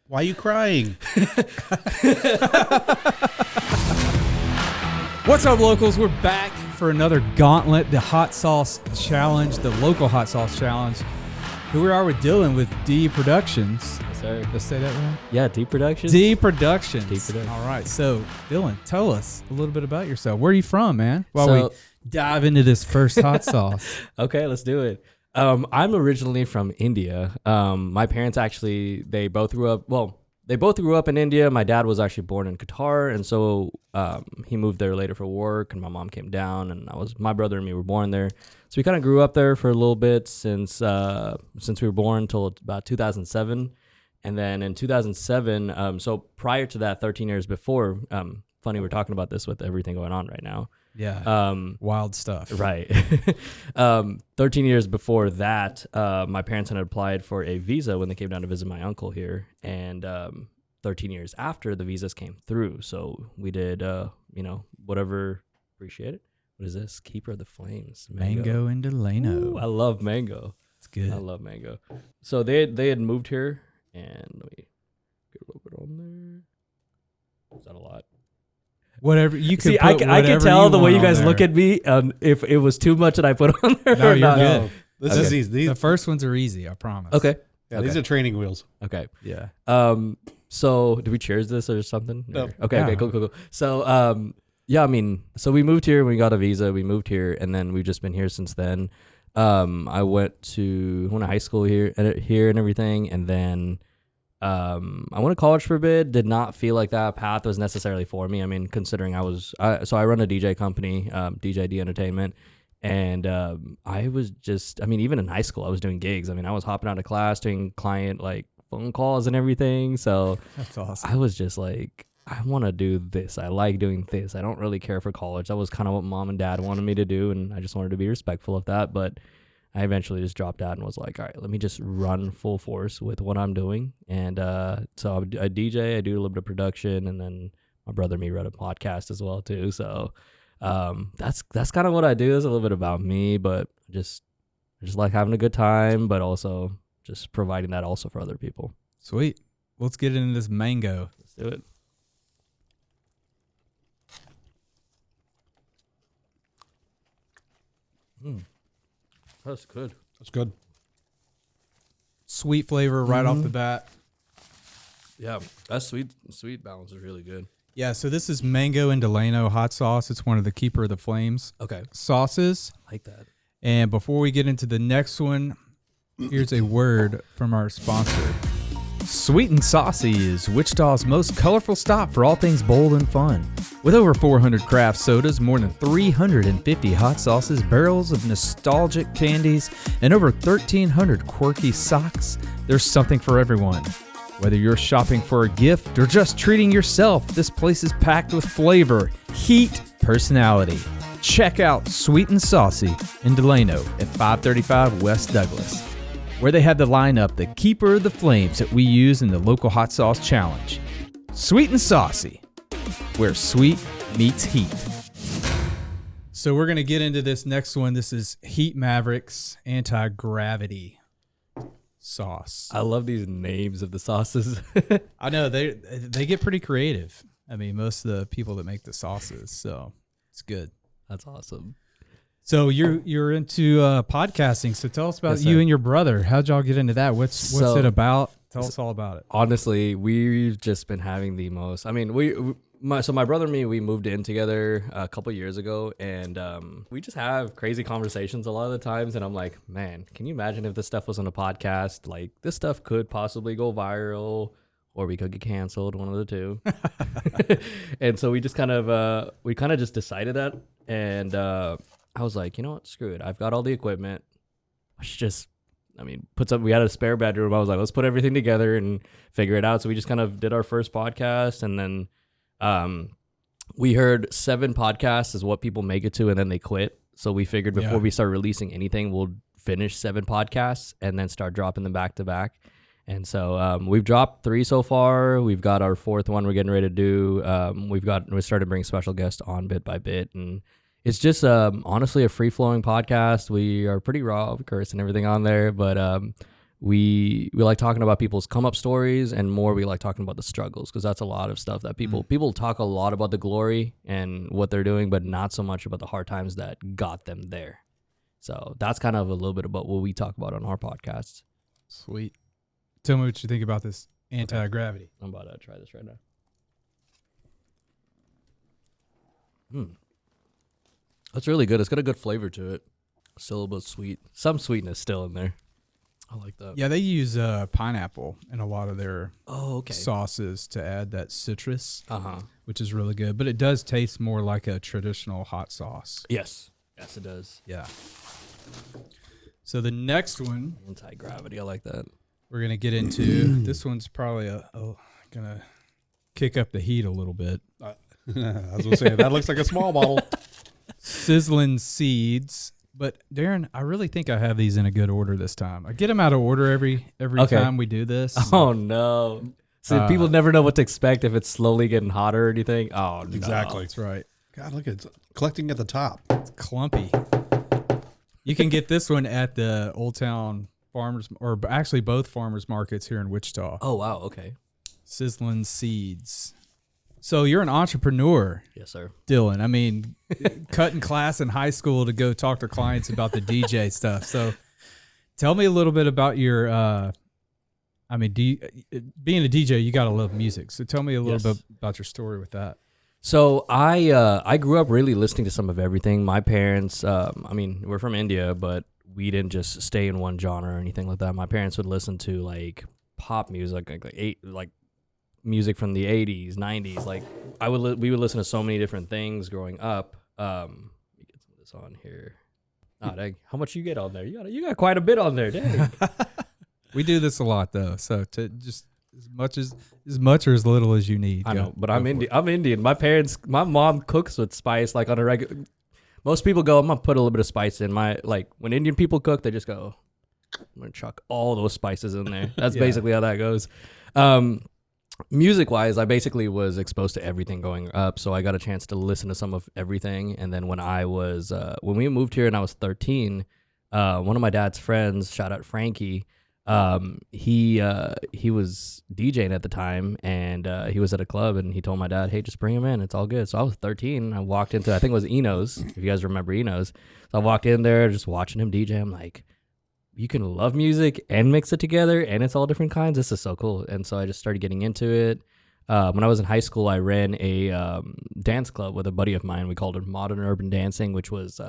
Why are you crying? What's up, locals? We're back for another gauntlet, the Hot Sauce Challenge, the local Hot Sauce Challenge. Here we are with Dylan with D Productions. Yes, sir. Did I say that right? Yeah, D Productions. D Productions. D Productions. All right. So, Dylan, tell us a little bit about yourself. Where are you from, man? While So- we dive into this first hot sauce. Okay, let's do it. I'm originally from India. My parents actually, they both grew up in India. My dad was actually born in Qatar, and so he moved there later for work, and my mom came down, and my brother and me were born there. So we kind of grew up there for a little bit since we were born till about 2007. And then in 2007, so prior to that, 13 years before, funny we're talking about this with everything going on right now. Yeah. Wild stuff. Right. 13 years before that, my parents had applied for a visa when they came down to visit my uncle here. And 13 years after, the visas came through. So we did, whatever. Appreciate it. What is this? Keeper of the Flames. Mango and Delano. Ooh, I love mango. It's good. I love mango. So they had moved here. And let me get a little bit on there. Is that a lot? Whatever you could. See, I can tell the way you guys look at me. If it was too much that I put on there. No, you're good. No, this is easy. The first ones are easy, I promise. Okay. Yeah, these are training wheels. Okay. Yeah. So do we cheers this or something? No. Or- Okay. Yeah. Okay. Cool. So, yeah, I mean, so we moved here. We got a visa. We moved here, and then we've just been here since then. I went to high school here and everything, and then I went to college for a bit. Did not feel like that path was necessarily for me. I mean, considering I run a DJ company, DJD Entertainment, and I was just, I mean, even in high school, I was doing gigs. I mean, I was hopping out of class doing client like phone calls and everything. So That's awesome. I was just like, I want to do this. I like doing this. I don't really care for college. That was kind of what mom and dad wanted me to do, and I just wanted to be respectful of that. But I eventually just dropped out and was like, all right, let me just run full force with what I'm doing. And so I DJ, I do a little bit of production, and then my brother and me run a podcast as well too. So that's kind of what I do. It's a little bit about me, but I just like having a good time, but also just providing that also for other people. Sweet. Let's get into this mango. Let's do it. That's good. That's good. Sweet flavor right off the bat. Yeah, that sweet balance is really good. Yeah, so this is Mango and Delano hot sauce. It's one of the Keeper of the Flames Okay, sauces. I like that. And before we get into the next one, here's a word from our sponsor. Sweet and Saucy is Wichita's most colorful stop for all things bold and fun. With over 400 craft sodas, more than 350 hot sauces, barrels of nostalgic candies, and over 1,300 quirky socks, there's something for everyone. Whether you're shopping for a gift or just treating yourself, this place is packed with flavor, heat, personality. Check out Sweet and Saucy in Delano at 535 West Douglas, where they have the lineup, the Keeper of the Flames that we use in the local hot sauce challenge. Sweet and Saucy, where sweet meets heat. So we're going to get into this next one. This is Heat Mavericks Anti-Gravity sauce. I love these names of the sauces. I know they get pretty creative. I mean, most of the people that make the sauces, so it's good. That's awesome. So you're into podcasting. So tell us about Yes, you sir. and your brother. How'd y'all get into that? What's it about? Tell us all about it. Honestly, we've just been having the most. I mean, my brother and me, we moved in together a couple years ago, and we just have crazy conversations a lot of the times. And I'm like, man, can you imagine if this stuff was on a podcast? Like, this stuff could possibly go viral, or we could get canceled, one of the two. And so we just kind of just decided that, and I was like, you know what, screw it. I've got all the equipment. I should just, we had a spare bedroom. I was like, let's put everything together and figure it out. So we just kind of did our first podcast, and then we heard 7 podcasts is what people make it to, and then they quit. So we figured before we start releasing anything, we'll finish 7 podcasts and then start dropping them back to back. And so we've dropped 3 so far. We've got our 4th one we're getting ready to do. We started bringing special guests on bit by bit, and it's just honestly a free flowing podcast. We are pretty raw, of course, and everything on there, but we like talking about people's come up stories, and more we like talking about the struggles, because that's a lot of stuff that people talk a lot about the glory and what they're doing, but not so much about the hard times that got them there. So that's kind of a little bit about what we talk about on our podcasts. Sweet. Tell me what you think about this anti-gravity. I'm about to try this right now. That's really good. It's got a good flavor to it. Still a bit sweet. Some sweetness still in there. I like that. Yeah, they use pineapple in a lot of their Oh, sauces to add that citrus, Uh-huh. which is really good. But it does taste more like a traditional hot sauce. Yes. Yes, it does. Yeah. So the next one Anti-gravity. I like that. we're going to get into, this one's probably going to kick up the heat a little bit. I was going to say, that looks like a small bottle. Sizzling seeds. But Darren, I really think I have these in a good order this time. I get them out of order every Okay. time we do this. Oh, no. So people never know what to expect if it's slowly getting hotter or anything. Oh, no. Exactly. That's right. God, look, it's collecting at the top. It's clumpy. You can get this one at the Old Town Farmers, or actually both farmers markets here in Wichita. Oh, wow. Okay. Sizzling seeds. So you're an entrepreneur, Yes, sir. Dylan. I mean, cutting class in high school to go talk to clients about the DJ stuff. So tell me a little bit about your, being a DJ, you got to love music. So tell me a little bit about your story with that. So I grew up really listening to some of everything. My parents, we're from India, but we didn't just stay in one genre or anything like that. My parents would listen to like pop music, like music from the 80s, 90s. Like we would listen to so many different things growing up. Let me get some of this on here. Oh, dang. How much you get on there? You got quite a bit on there, dang. We do this a lot though. So to just as much or as little as you need. I know, but I'm Indian. My mom cooks with spice like on a regular. Most people go, I'm gonna put a little bit of spice in my, like when Indian people cook, they just go, I'm gonna chuck all those spices in there. That's basically how that goes. Music wise, I basically was exposed to everything growing up, so I got a chance to listen to some of everything. And then when I was when we moved here and I was 13, one of my dad's friends, shout out Frankie, he was DJing at the time, and he was at a club, and he told my dad, hey, just bring him in, it's all good. So I was 13. I walked into, I think it was Eno's, if you guys remember Eno's. So I walked in there just watching him DJ. I'm like, you can love music and mix it together, and it's all different kinds. This is so cool. And so I just started getting into it. When I was in high school, I ran a dance club with a buddy of mine. We called it Modern Urban Dancing, which was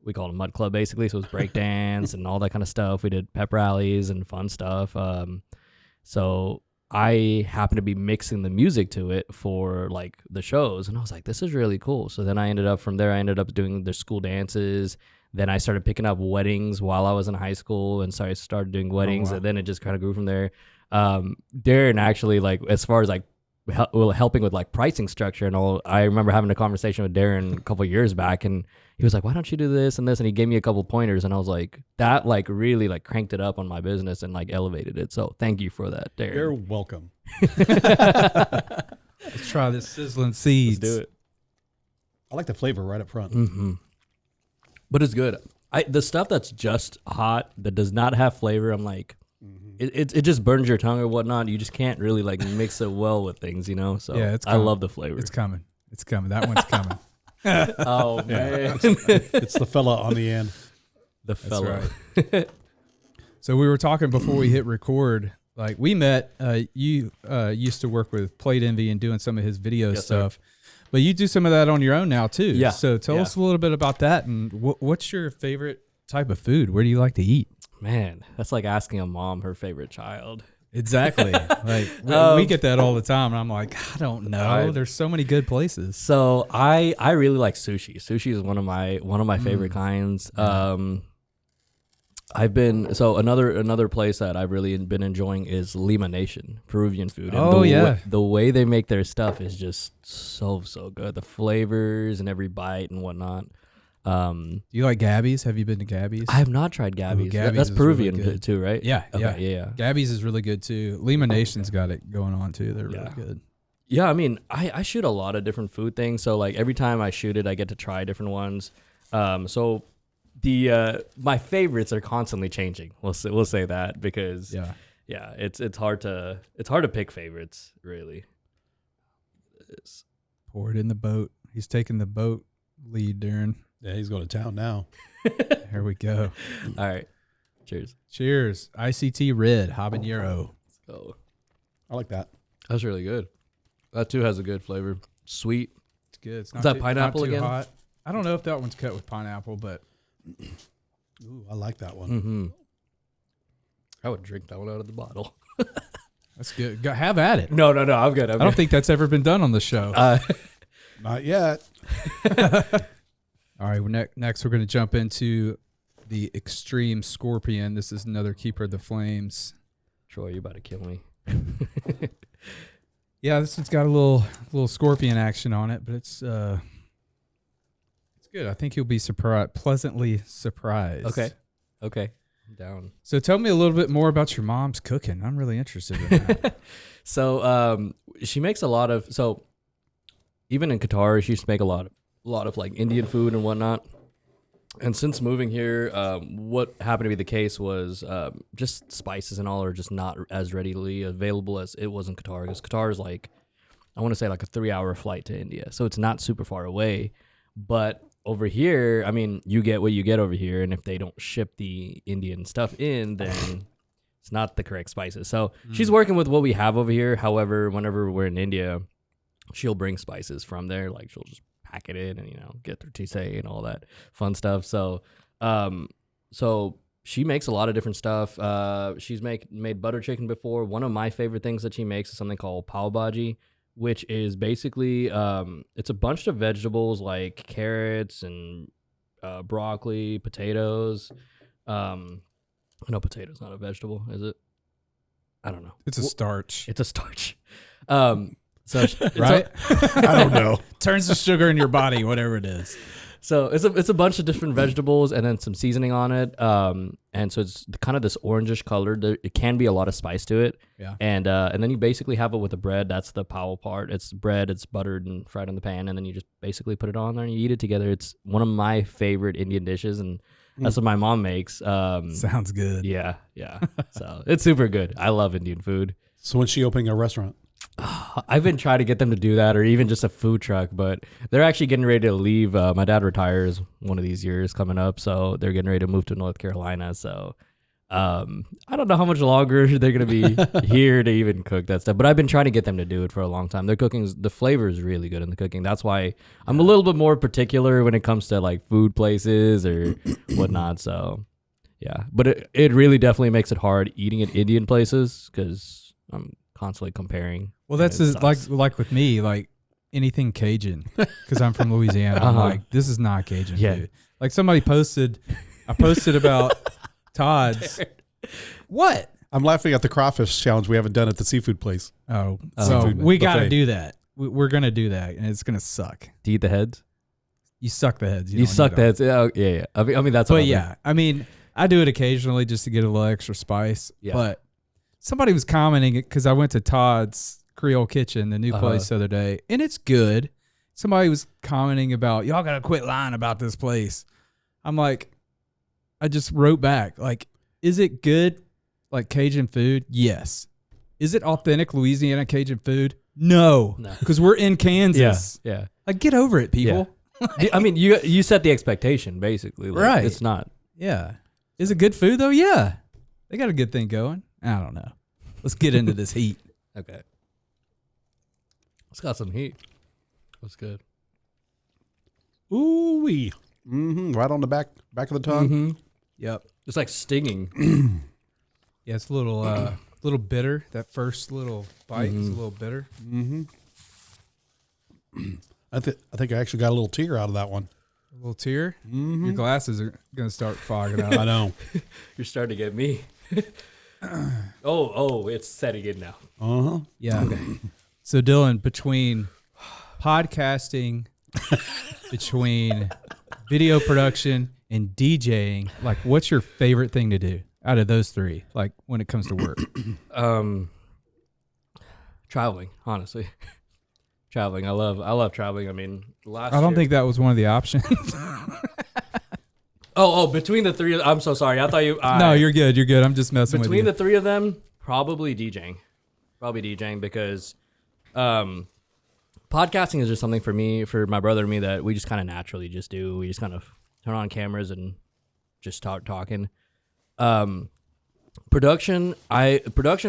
we called it Mud Club basically. So it was break dance and all that kind of stuff. We did pep rallies and fun stuff. So I happened to be mixing the music to it for like the shows, and I was like, this is really cool. So then I ended up doing the school dances. Then I started picking up weddings while I was in high school, and so I started doing weddings. wow. And then it just kind of grew from there. Darren actually, like, as far as like helping with like pricing structure and all, I remember having a conversation with Darren a couple of years back, and he was like, why don't you do this and this? And he gave me a couple pointers, and I was like, that like really like cranked it up on my business and like elevated it. So thank you for that, Darren. You're welcome. Let's try this sizzling seeds. Let's do it. I like the flavor right up front. Mm-hmm. But it's good. The stuff that's just hot, that does not have flavor, I'm like, it just burns your tongue or whatnot. You just can't really like mix it well with things, you know? So Yeah, it's I coming. love the flavor. It's coming. It's coming. That one's coming. Oh, man. It's the fella on the end. The fella. right. So we were talking before we hit record. Like we met, you used to work with Plate Envy and doing some of his video Yes, sir. stuff. But you do some of that on your own now too. Yeah. So tell us a little bit about that, and what's your favorite type of food? Where do you like to eat? Man, that's like asking a mom her favorite child. Exactly. Like we get that all the time, and I'm like, I don't know. There's so many good places. So I really like sushi. Sushi is one of my favorite kinds. I've been another place that I've really been enjoying is Lima Nation, Peruvian food. And the way they make their stuff is just so good. The flavors and every bite and whatnot. Do you like Gabby's? Have you been to Gabby's? I have not tried Gabby's. Gabby's That's is Peruvian really good. too, right? Yeah, Okay, yeah. Gabby's is really good too. Lima Nation's got it going on too. They're really good. Yeah, I mean, I shoot a lot of different food things. So like every time I shoot it, I get to try different ones. So my favorites are constantly changing. We'll say that because Yeah. it's hard to pick favorites really. Pour it in the boat. He's taking the boat lead, Darren. Yeah, he's going to town now. Here we go. All right, cheers. Cheers. ICT Red Habanero. So I like that. that's really good. That too has a good flavor. Sweet. It's good. It's Is that pineapple not too again? hot. I don't know if that one's cut with pineapple, but Ooh, I like that one. Mm-hmm. I would drink that one out of the bottle. that's good. Go, have at it. No, I'm good. I don't think that's ever been done on the show. Not yet. All right. Next, we're going to jump into the Extreme Scorpion. This is another Keeper of the Flames. Troy, you about to kill me. Yeah, this one's got a little scorpion action on it, but it's good. I think you'll be pleasantly surprised. Okay. I'm down. So tell me a little bit more about your mom's cooking. I'm really interested in that. So she makes a lot of, so even in Qatar, she used to make a lot of like Indian food and whatnot. And since moving here, what happened to be the case was just spices and all are just not as readily available as it was in Qatar. Because Qatar is like, I want to say like a 3-hour flight to India. So it's not super far away. But over here, I mean, you get what you get over here. And if they don't ship the Indian stuff in, then it's not the correct spices. So she's working with what we have over here. However, whenever we're in India, she'll bring spices from there. Like she'll just pack it in and, you know, get their tisay and all that fun stuff. So, so she makes a lot of different stuff. She's made butter chicken before. One of my favorite things that she makes is something called pav bhaji, which is basically, it's a bunch of vegetables like carrots and broccoli, potatoes. No, potato's not a vegetable, is it? I don't know. It's a starch. It's a starch. So Right? I don't know. Turns the sugar in your body, whatever it is. So it's a bunch of different vegetables and then some seasoning on it. And so it's kind of this orangish color. It can be a lot of spice to it. Yeah. And then you basically have it with the bread. That's the pav part. It's bread. It's buttered and fried in the pan. And then you just basically put it on there and you eat it together. It's one of my favorite Indian dishes, and that's what my mom makes. Sounds good. Yeah. So it's super good. I love Indian food. So when's she opening a restaurant? I've been trying to get them to do that, or even just a food truck, but they're actually getting ready to leave. My dad retires one of these years coming up, so they're getting ready to move to North Carolina. So I don't know how much longer they're going to be here to even cook that stuff, but I've been trying to get them to do it for a long time. The flavor is really good in the cooking. That's why I'm a little bit more particular when it comes to like food places or whatnot. So yeah, but it really definitely makes it hard eating at Indian places because I'm constantly comparing. Well, that's and it sucks. like with me, like anything Cajun, because I'm from Louisiana. I'm like, this is not Cajun food. Like somebody I posted about Todd's. What? I'm laughing at the crawfish challenge we haven't done at the seafood place. Oh, so Seafood we got to buffet. do that. We're going to do that, and it's going to suck. Do you eat the heads? You suck the heads. You don't suck eat the them. heads. Yeah. I mean that's what But I yeah, I mean, I do it occasionally just to get a little extra spice. Yeah. But somebody was commenting because I went to Todd's Creole Kitchen, the new place the other day, and it's good. Somebody was commenting about, y'all got to quit lying about this place. I'm like, I just wrote back, like, is it good, like Cajun food? Yes. Is it authentic Louisiana Cajun food? No. Because we're in Kansas. Yeah. Like, get over it, people. I mean, you set the expectation basically. Like, Right. It's not. Yeah. Is it good food, though? Yeah. They got a good thing going. I don't know. Let's get into this heat. Okay. It's got some heat. That's good. Ooh wee. Mm-hmm. Right on the back of the tongue. Mm-hmm. Yep. It's like stinging. Yeah, it's a little bitter. That first little bite is a little bitter. Mm-hmm. I think I actually got a little tear out of that one. A little tear. Mm-hmm. Your glasses are going to start fogging up. I know. You're starting to get me. Oh, it's setting in now. Uh-huh. Yeah. So Dylan, between podcasting, between video production and DJing, like what's your favorite thing to do out of those three? Like when it comes to work? Traveling, honestly. Traveling. I love traveling. I mean, I don't think that was one of the options. Between the three, I'm so sorry. I thought you. No, you're good. You're good. I'm just messing with between you. the three of them, probably DJing, because, podcasting is just something for my brother and me that we just kind of naturally just do. We just kind of turn on cameras and just start talking. Production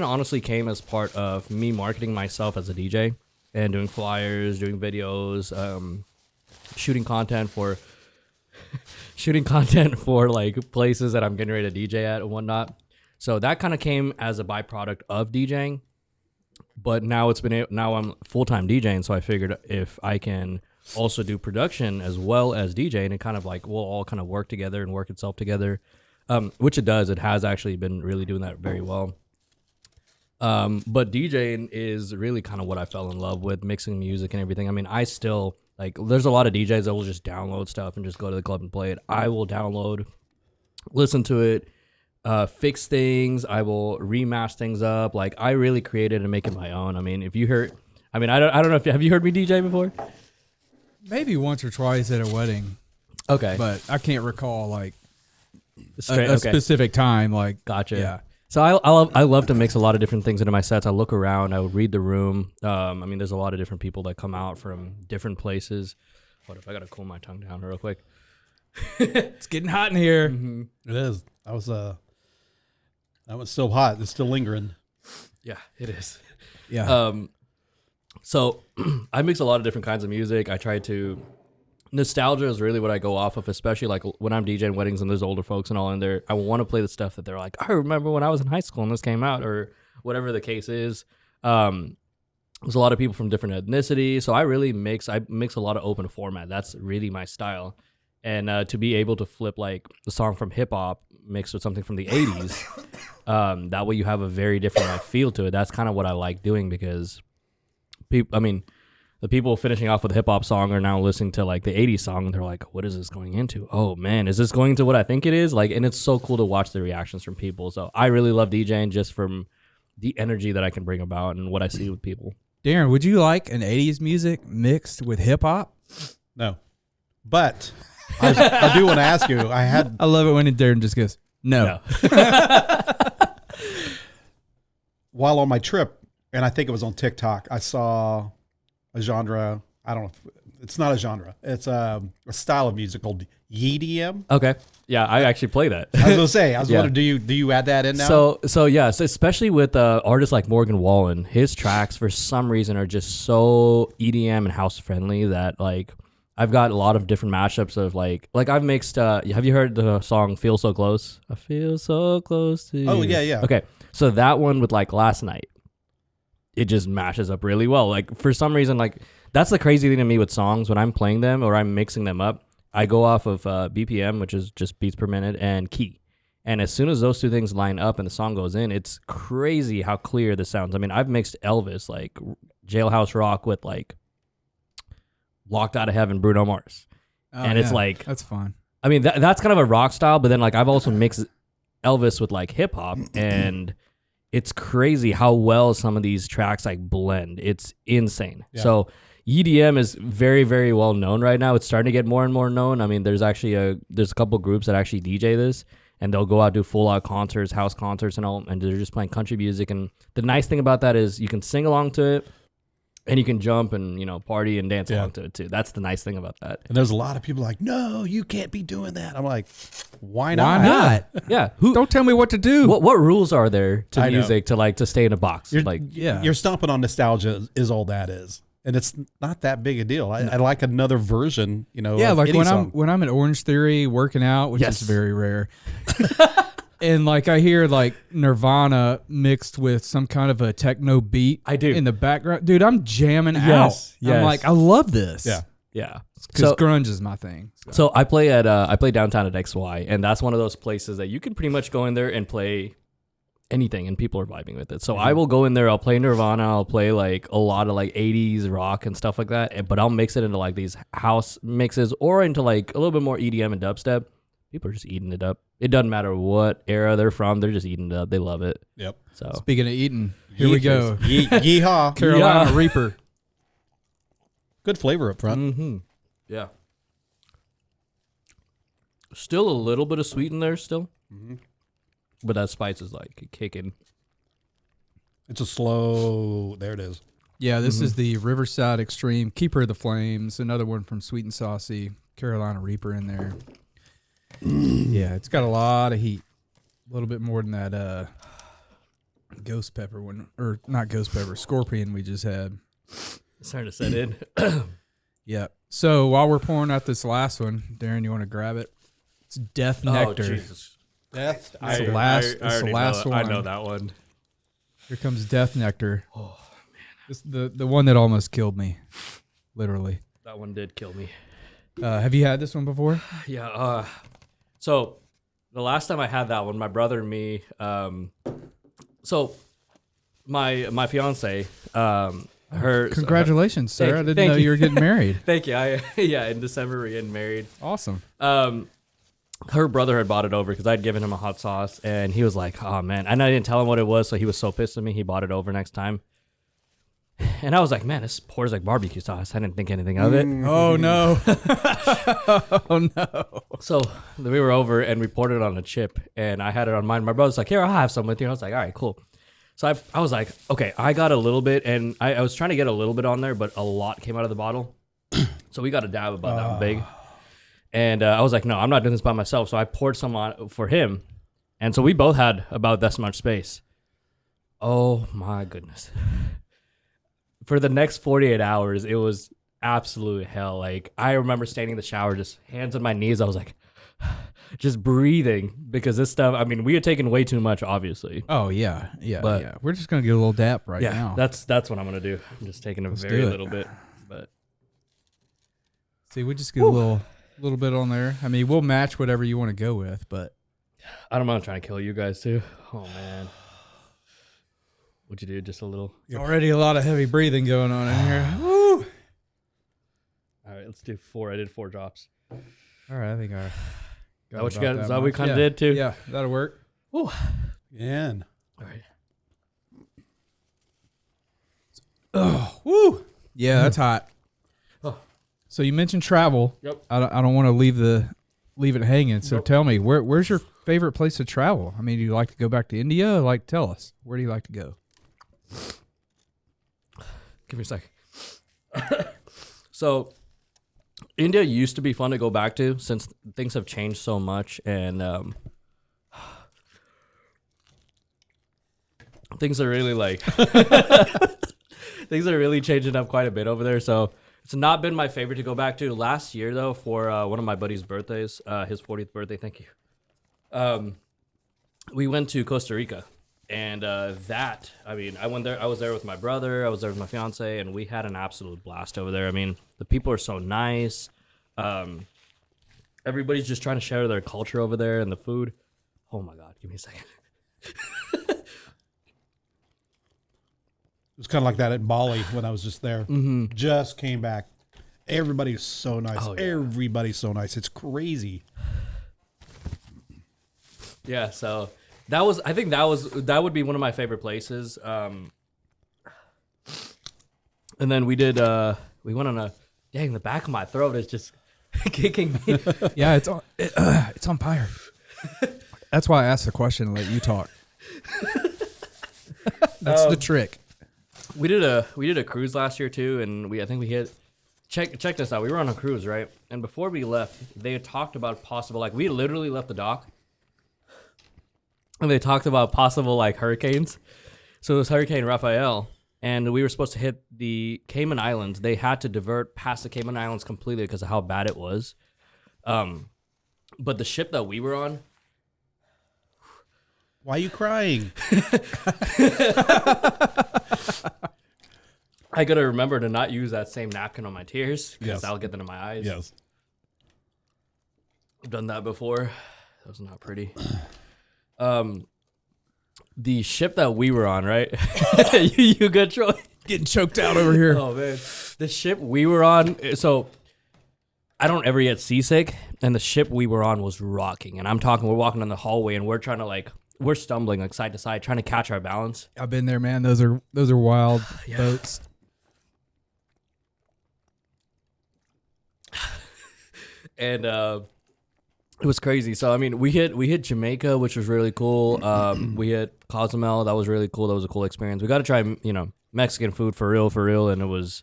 honestly came as part of me marketing myself as a DJ and doing flyers, doing videos, shooting content for like places that I'm getting ready to DJ at and whatnot. So that kind of came as a byproduct of DJing. But now I'm full-time DJing, so I figured if I can also do production as well as DJing, and kind of like we'll all kind of work together and work itself together. Which it does. It has actually been really doing that very well. But DJing is really kind of what I fell in love with, mixing music and everything. I mean, I still, like, there's a lot of DJs that will just download stuff and just go to the club and play it. I will download, listen to it, fix things. I will remaster things up. Like, I really create it and make it my own. I mean, I don't know have you heard me DJ before? Maybe once or twice at a wedding, Okay. but I can't recall like Straight, a specific time. Like, Gotcha. yeah. So I love to mix a lot of different things into my sets. I look around, I would read the room. I mean, there's a lot of different people that come out from different places. What if I gotta cool my tongue down real quick? It's getting hot in here. Mm-hmm. It is. That was still hot. It's still lingering. Yeah, it is. Yeah. So I mix a lot of different kinds of music. I try to. Nostalgia is really what I go off of, especially like when I'm DJing weddings and there's older folks and all in there. I want to play the stuff that they're like, I remember when I was in high school and this came out, or whatever the case is. There's a lot of people from different ethnicities, so I mix a lot of open format. That's really my style. And to be able to flip like a song from hip hop mixed with something from the 80s, that way you have a very different like feel to it. That's kind of what I like doing, because the people finishing off with a hip hop song are now listening to like the 80s song and they're like, what is this going into? Oh man, is this going to what I think it is? Like, and it's so cool to watch the reactions from people. So I really love DJing just from the energy that I can bring about and what I see with people. Darren, would you like an 80s music mixed with hip hop? No. But I do want to ask you, I love it when Darren just goes, no. While on my trip, and I think it was on TikTok, I saw a genre. I don't know. It's not a genre. It's a style of music called EDM. Okay. Yeah, I actually play that. I was going to say, Yeah. wondering, do you add that in now? So especially with artists like Morgan Wallen, his tracks for some reason are just so EDM and house friendly that like I've got a lot of different mashups of like I've mixed. Have you heard the song "Feel So Close"? I feel so close to you. Oh, yeah. Okay, so that one with like Last Night, it just mashes up really well. Like for some reason, like that's the crazy thing to me with songs when I'm playing them or I'm mixing them up. I go off of BPM, which is just beats per minute, and key. And as soon as those two things line up and the song goes in, it's crazy how clear this sounds. I mean, I've mixed Elvis, like Jailhouse Rock, with like Locked Out of Heaven, Bruno Mars. And it's like, that's fun. I mean, that's kind of a rock style, but then like I've also mixed Elvis with like hip hop, and it's crazy how well some of these tracks like blend. It's insane. Yeah. So EDM is very, very well known right now. It's starting to get more and more known. I mean, there's actually there's a couple groups that actually DJ this, and they'll go out, do full out concerts, house concerts and all, and they're just playing country music. And the nice thing about that is you can sing along to it, and you can jump and, you know, party and dance along to it too. That's the nice thing about that. And there's a lot of people like, no, you can't be doing that. I'm like, why not? Why not? Yeah. Don't tell me what to do. What rules are there to I know. music to stay in a box? You're stomping on nostalgia is all that is. And it's not that big a deal. I like another version, you know. Yeah, of like any song. when I'm in Orange Theory working out, which Yes. is very rare. And like I hear like Nirvana mixed with some kind of a techno beat I do. in the background. Dude, I'm jamming Yes, out. yes. I'm like, I love this. Yeah. Yeah. Because So, grunge is my thing. so I play downtown at XY, and that's one of those places that you can pretty much go in there and play anything, and people are vibing with it. So I will go in there, I'll play Nirvana, I'll play like a lot of like 80s rock and stuff like that, but I'll mix it into like these house mixes or into like a little bit more EDM and dubstep. People are just eating it up. It doesn't matter what era they're from, they're just eating it up. They love it. Yep. So Speaking of eating, here we go. Yeehaw. Carolina Yeah. Reaper. Good flavor up front. mm-hmm. Yeah. Still a little bit of sweet in there still. Mhm. But that spice is like kicking. It's a slow. There it is. Yeah, this is the Riverside Extreme Keeper of the Flames. Another one from Sweet and Saucy. Carolina Reaper in there. Yeah, it's got a lot of heat. A little bit more than that ghost pepper one, or not ghost pepper, scorpion we just had. It's starting to set in. Yeah. So while we're pouring out this last one, Darren, you want to grab it? It's Death Nectar. Jesus. Death. It's the last one. I know that one. Here comes Death Nectar. Oh, This the one that almost killed me, literally. that one did kill me. Have you had this one before? Yeah. So the last time I had that one, my brother and me. So my fiance, her Congratulations, sir! I didn't thank know you. you were getting married. Thank you. In December we're getting married. Awesome. Her brother had bought it over because I'd given him a hot sauce, and he was like, "Oh man!" And I didn't tell him what it was, so he was so pissed at me. He bought it over next time, and I was like, "Man, this pours like barbecue sauce." I didn't think anything of it. Oh no! Oh no! So we were over and we poured it on a chip, and I had it on mine. My brother's like, "Here, I'll have some with you." I was like, "All right, cool." So I was like, "Okay, I got a little bit," and I was trying to get a little bit on there, but a lot came out of the bottle. So we got a dab about that big. And I was like, no, I'm not doing this by myself. So I poured some on for him. And so we both had about this much space. Oh my goodness. For the next 48 hours, it was absolute hell. Like, I remember standing in the shower, just hands on my knees. I was like, just breathing because this stuff, I mean, we had taken way too much, obviously. Oh yeah, yeah, But- yeah. We're just gonna get a little dap right now. that's what I'm going to do. I'm just taking a Let's very do it. little bit. But See, we just get a little bit on there. I mean, we'll match whatever you want to go with, but I don't mind trying to kill you guys too. Oh, man. What'd you do? Just a little. already a lot of heavy breathing going on in here. Woo! All right, let's do 4. I did 4 drops. All right, I think I. That what you about got? Is that what we much. kinda Yeah. did, too? Yeah, that'll work. Man. All right. Oh, woo! Yeah, that's hot. Oh. So you mentioned travel. Yep. I don't want to leave it hanging. So Nope. tell me, where's your favorite place to travel? I mean, do you like to go back to India? Like, tell us, where do you like to go? Give me a sec. So, India used to be fun to go back to since things have changed so much, and things are really like things are really changing up quite a bit over there. So it's not been my favorite to go back to. Last year though, for one of my buddy's birthdays, his 40th birthday. Thank you. We went to Costa Rica. And I mean, I went there. I was there with my brother. I was there with my fiance, and we had an absolute blast over there. I mean, the people are so nice. Everybody's just trying to share their culture over there, and the food. Oh my God! Give me a second. It was kind of like that at Bali when I was just there. Just came back. Everybody's so nice. Oh, yeah. Everybody's so nice. It's crazy. Yeah. So I think that would be one of my favorite places. And then we went on dang, the back of my throat is just kicking me. Yeah, it's on fire. That's why I asked the question and let you talk. That's the trick. We did a cruise last year too, and I think we hit. Check this out. We were on a cruise, right? And before we left, they had talked about possible, like, we literally left the dock, and they talked about possible like hurricanes. So it was Hurricane Raphael, and we were supposed to hit the Cayman Islands. They had to divert past the Cayman Islands completely because of how bad it was. But the ship that we were on, Why are you crying? I gotta remember to not use that same napkin on my tears because Yes. I'll get them in my eyes. Yes. I've done that before. That was not pretty. The ship that we were on, right? you good, Troy? Getting choked out over here. Oh man, the ship we were on. So I don't ever get seasick, and the ship we were on was rocking. And I'm talking, we're walking in the hallway, and we're trying to we're stumbling like side to side, trying to catch our balance. I've been there, man. Those are wild boats. And It was crazy. So I mean, we hit Jamaica, which was really cool. We hit Cozumel. That was really cool. That was a cool experience. We got to try, Mexican food for real, and it was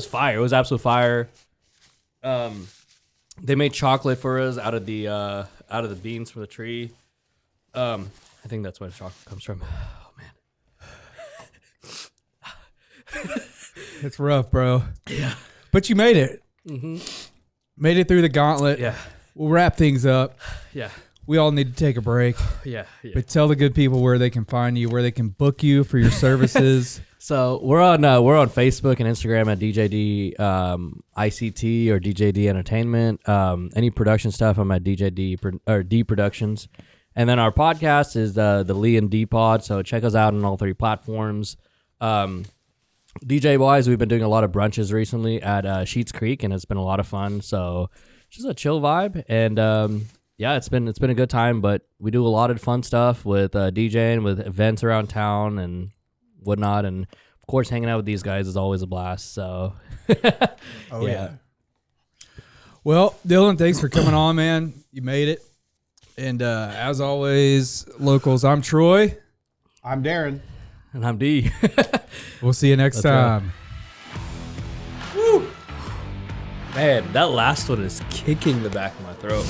fire. It was absolute fire. They made chocolate for us out of the beans from the tree. I think that's where the chocolate comes from. Oh man, It's rough, bro. yeah, But you made it. Made it through the gauntlet. yeah, We'll wrap things up. yeah, We all need to take a break. yeah. But tell the good people where they can find you, where they can book you for your services. So we're on Facebook and Instagram at DJD ICT or DJD Entertainment. Any production stuff, I'm at D Productions. And then our podcast is the Lee and D Pod. So check us out on all 3 platforms. DJ wise, we've been doing a lot of brunches recently at Sheets Creek, and it's been a lot of fun. So just a chill vibe, and yeah, it's been a good time. But we do a lot of fun stuff with DJing, with events around town and whatnot, and of course, hanging out with these guys is always a blast. So, Oh yeah. Well, Dylan, thanks for coming on, man. You made it. And as always, locals, I'm Troy. I'm Darren. and I'm D. We'll see you next That's right. time. Man, that last one is kicking the back of my throat.